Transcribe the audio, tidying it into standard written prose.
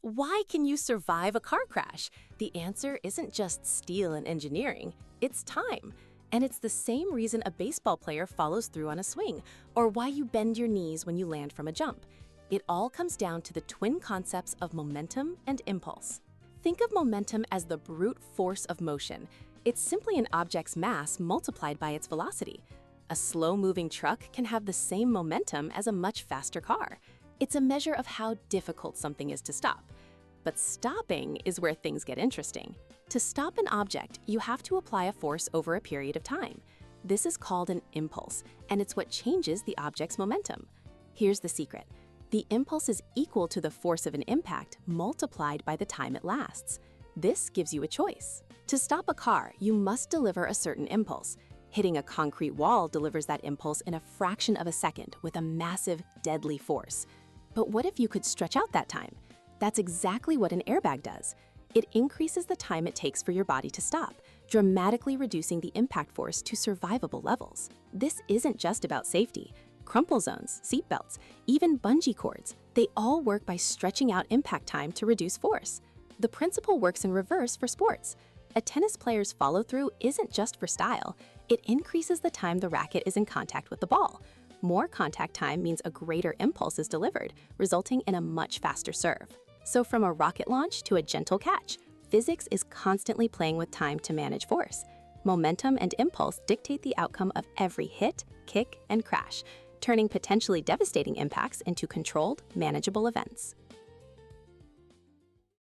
Why can you survive a car crash? The answer isn't just steel and engineering, it's time. And it's the same reason a baseball player follows through on a swing, or why you bend your knees when you land from a jump. It all comes down to the twin concepts of momentum and impulse. Think of momentum as the brute force of motion. It's simply an object's mass multiplied by its velocity. A slow-moving truck can have the same momentum as a much faster car. It's a measure of how difficult something is to stop. But stopping is where things get interesting. To stop an object, you have to apply a force over a period of time. This is called an impulse, and it's what changes the object's momentum. Here's the secret. The impulse is equal to the force of an impact multiplied by the time it lasts. This gives you a choice. To stop a car, you must deliver a certain impulse. Hitting a concrete wall delivers that impulse in a fraction of a second with a massive, deadly force. But what if you could stretch out that time? That's exactly what an airbag does. It increases the time it takes for your body to stop, dramatically reducing the impact force to survivable levels. This isn't just about safety. Crumple zones, seat belts, even bungee cords, they all work by stretching out impact time to reduce force. The principle works in reverse for sports. A tennis player's follow-through isn't just for style. It increases the time the racket is in contact with the ball. More contact time means a greater impulse is delivered, resulting in a much faster serve. So from a rocket launch to a gentle catch, physics is constantly playing with time to manage force. Momentum and impulse dictate the outcome of every hit, kick, and crash, turning potentially devastating impacts into controlled, manageable events.